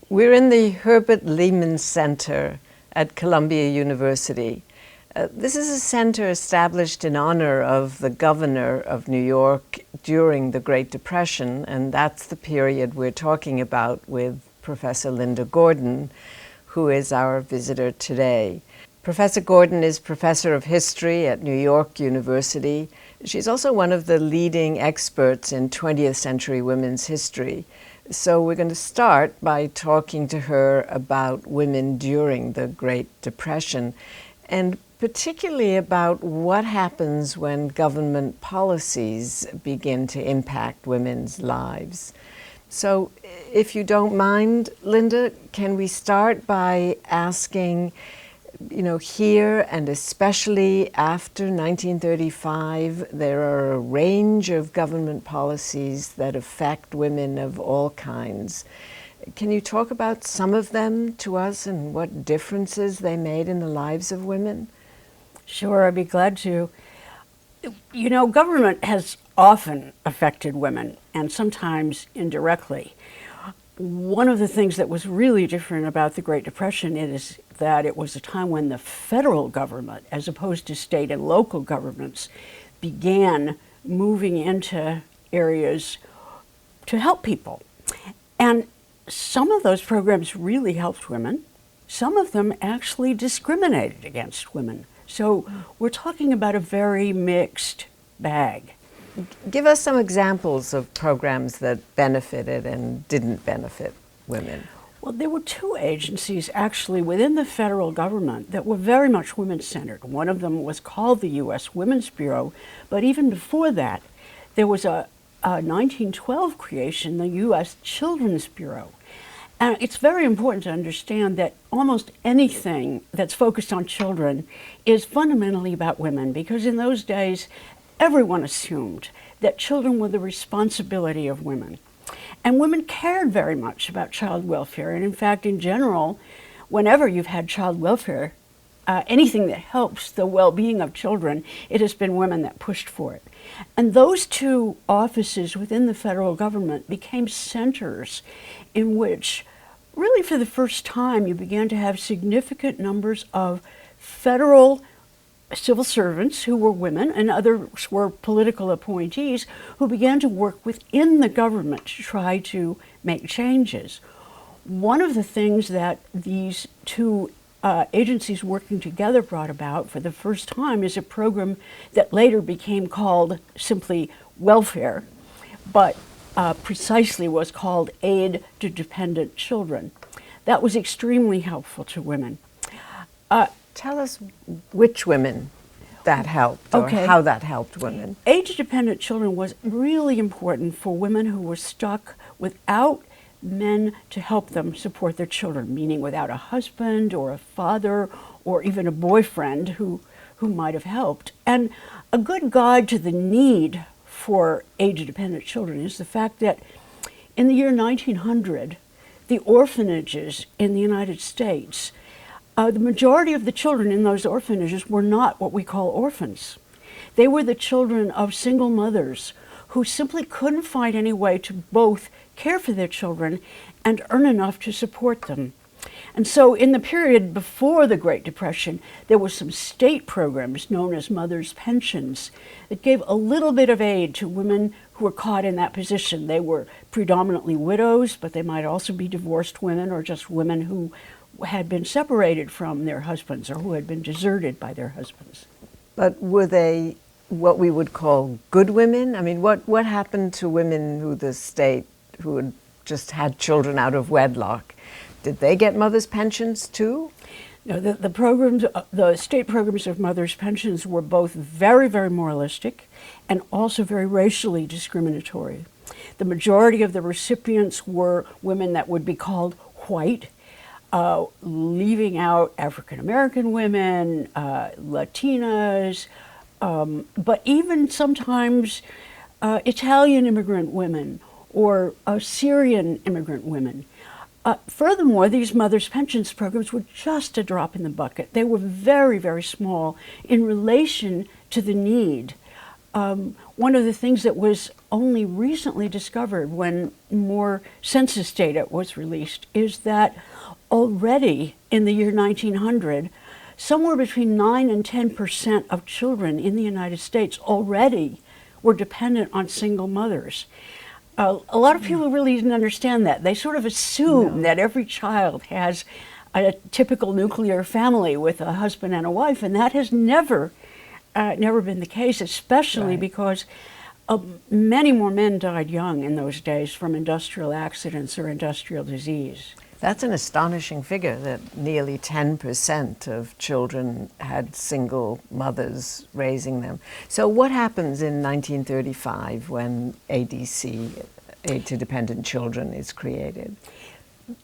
We're in the Herbert Lehman Center at Columbia University. This is a center established in honor of the governor of New York during the Great Depression, and that's the period we're talking about with Professor Linda Gordon, who is our visitor today. Professor Gordon is professor of history at New York University. She's also one of the leading experts in 20th century women's history. So we're going to start by talking to her about women during the Great Depression, and particularly about what happens when government policies begin to impact women's lives. So if you don't mind, Linda, can we start by asking, here and especially after 1935, there are a range of government policies that affect women of all kinds. Can you talk about some of them to us and what differences they made in the lives of women? Sure, I'd be glad to. Government has often affected women, and sometimes indirectly. One of the things that was really different about the Great Depression is that it was a time when the federal government, as opposed to state and local governments, began moving into areas to help people. And some of those programs really helped women. Some of them actually discriminated against women. So we're talking about a very mixed bag. Give us some examples of programs that benefited and didn't benefit women. Well, there were two agencies actually within the federal government that were very much women-centered. One of them was called the U.S. Women's Bureau, but even before that, there was a 1912 creation, the U.S. Children's Bureau. And it's very important to understand that almost anything that's focused on children is fundamentally about women, because in those days, everyone assumed that children were the responsibility of women. And women cared very much about child welfare. And in fact, in general, whenever you've had child welfare, anything that helps the well-being of children, it has been women that pushed for it. And those two offices within the federal government became centers in which, really for the first time, you began to have significant numbers of federal civil servants who were women, and others were political appointees who began to work within the government to try to make changes. One of the things that these two agencies working together brought about for the first time is a program that later became called simply welfare, but precisely was called Aid to Dependent Children. That was extremely helpful to women. Tell us which women that helped, or how that helped women. Aid to Dependent Children was really important for women who were stuck without men to help them support their children, meaning without a husband or a father or even a boyfriend who might have helped. And a good guide to the need for aid to dependent children is the fact that in the year 1900, the orphanages in the United States, the majority of the children in those orphanages were not what we call orphans. They were the children of single mothers who simply couldn't find any way to both care for their children and earn enough to support them. And so in the period before the Great Depression, there were some state programs known as mothers' pensions that gave a little bit of aid to women who were caught in that position. They were predominantly widows, but they might also be divorced women or just women who had been separated from their husbands or who had been deserted by their husbands. But were they what we would call good women? I mean, what happened to women who had just had children out of wedlock? Did they get mothers' pensions too? No, the state programs of mothers' pensions were both very, very moralistic and also very racially discriminatory. The majority of the recipients were women that would be called white, leaving out African American women, Latinas, but even sometimes Italian immigrant women or Syrian immigrant women. Furthermore, these mothers' pensions programs were just a drop in the bucket. They were very, very small in relation to the need one of the things that was only recently discovered when more census data was released is that already in the year 1900, somewhere between 9 and 10% of children in the United States already were dependent on single mothers. A lot of people really didn't understand that. They sort of assume that every child has a typical nuclear family with a husband and a wife, and that has never been the case, especially because many more men died young in those days from industrial accidents or industrial disease. That's an astonishing figure, that nearly 10% of children had single mothers raising them. So what happens in 1935 when ADC, Aid to Dependent Children, is created?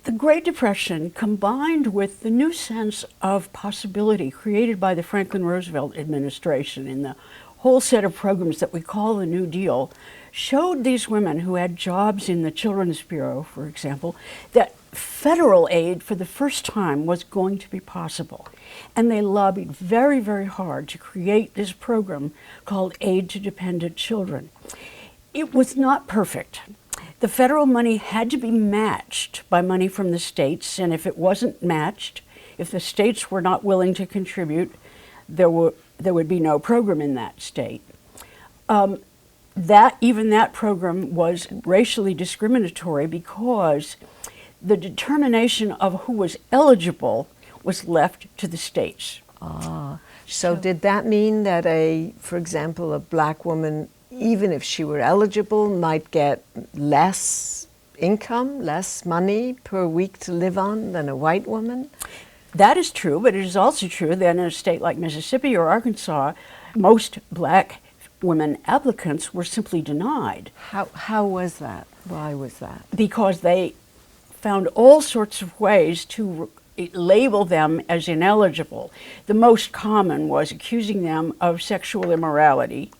The Great Depression, combined with the new sense of possibility created by the Franklin Roosevelt administration in the whole set of programs that we call the New Deal, showed these women who had jobs in the Children's Bureau, for example, that federal aid for the first time was going to be possible. And they lobbied very, very hard to create this program called Aid to Dependent Children. It was not perfect. The federal money had to be matched by money from the states, and if it wasn't matched, if the states were not willing to contribute, there would be no program in that state. Even that program was racially discriminatory because the determination of who was eligible was left to the states. So did that mean that for example, a black woman, even if she were eligible, might get less income, less money per week to live on than a white woman? That is true, but it is also true that in a state like Mississippi or Arkansas, most black women applicants were simply denied. How was that? Why was that? Because they found all sorts of ways to label them as ineligible. The most common was accusing them of sexual immorality,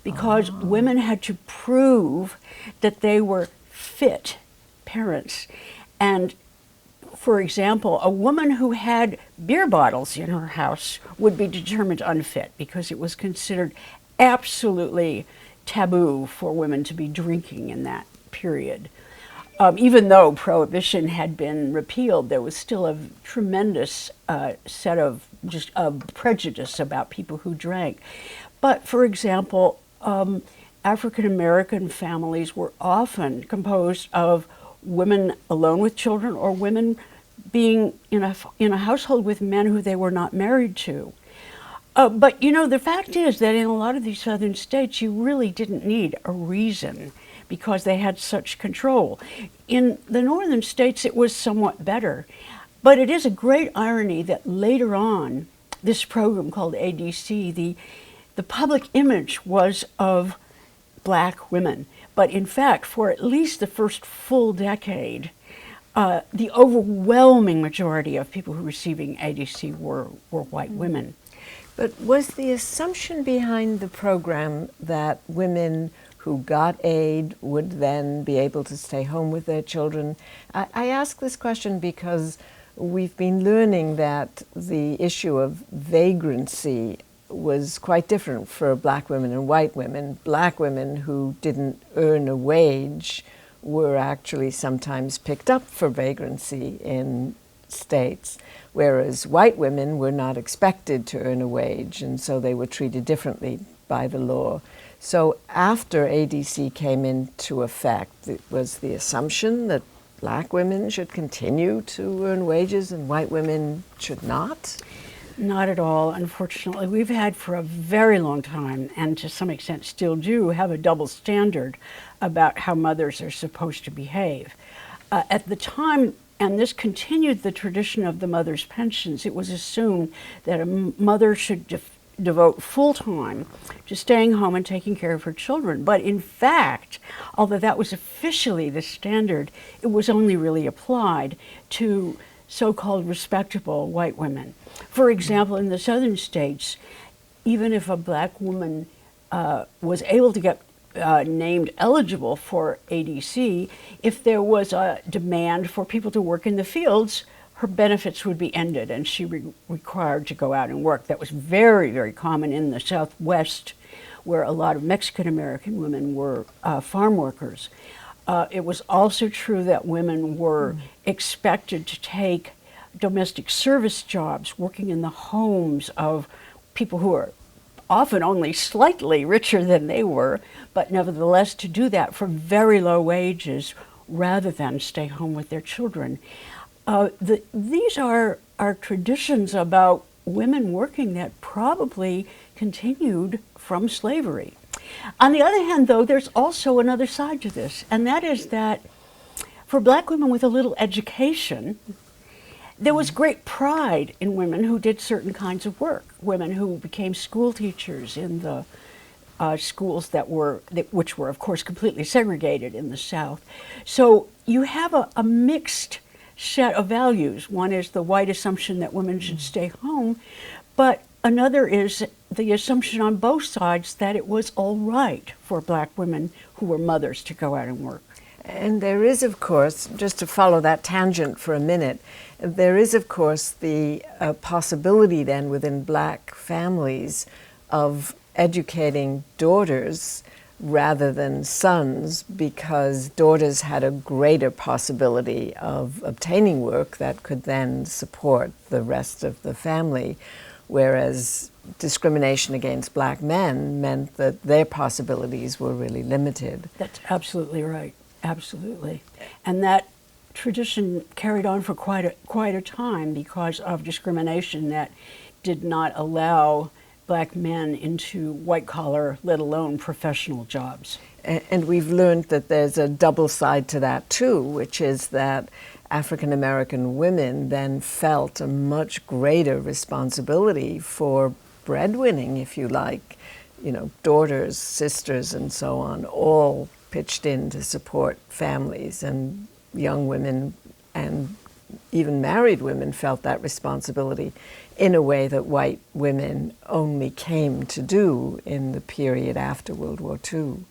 because women had to prove that they were fit parents. And for example, a woman who had beer bottles in her house would be determined unfit because it was considered absolutely taboo for women to be drinking in that period. Even though prohibition had been repealed, there was still a tremendous set of prejudice about people who drank. But for example, African American families were often composed of women alone with children or women being in a household with men who they were not married to. But you know, the fact is that in a lot of these southern states, you really didn't need a reason because they had such control. In the northern states, it was somewhat better. But it is a great irony that later on, this program called ADC, the public image was of black women. But in fact, for at least the first full decade, the overwhelming majority of people who were receiving ADC were white women. But was the assumption behind the program that women who got aid would then be able to stay home with their children? I ask this question because we've been learning that the issue of vagrancy was quite different for black women and white women. Black women who didn't earn a wage were actually sometimes picked up for vagrancy in states, whereas white women were not expected to earn a wage, and so they were treated differently by the law. So after ADC came into effect, it was the assumption that black women should continue to earn wages and white women should not? Not at all, unfortunately. We've had for a very long time, and to some extent still do, have a double standard about how mothers are supposed to behave. At the time, and this continued the tradition of the mother's pensions, it was assumed that a mother should devote full time to staying home and taking care of her children. But in fact, although that was officially the standard, it was only really applied to so-called respectable white women. For example, in the southern states, even if a black woman was able to get named eligible for ADC, if there was a demand for people to work in the fields, her benefits would be ended and she required to go out and work. That was very, very common in the Southwest, where a lot of Mexican-American women were farm workers. It was also true that women were expected to take domestic service jobs, working in the homes of people who are often only slightly richer than they were, but nevertheless to do that for very low wages rather than stay home with their children. These are traditions about women working that probably continued from slavery. On the other hand, though, there's also another side to this, and that is that for Black women with a little education, there was great pride in women who did certain kinds of work, women who became school teachers in the schools which were, of course, completely segregated in the South. So you have a mixed set of values. One is the white assumption that women should stay home, but another is the assumption on both sides that it was all right for Black women who were mothers to go out and work. And there is, of course, just to follow that tangent for a minute, there is, of course, the possibility then within Black families of educating daughters rather than sons, because daughters had a greater possibility of obtaining work that could then support the rest of the family, whereas discrimination against Black men meant that their possibilities were really limited. That's absolutely right. Absolutely. And that tradition carried on for quite a time because of discrimination that did not allow Black men into white-collar, let alone professional jobs. And we've learned that there's a double side to that too, which is that African American women then felt a much greater responsibility for breadwinning, if you like. You know, daughters, sisters, and so on, all pitched in to support families, and young women and even married women felt that responsibility in a way that white women only came to do in the period after World War II.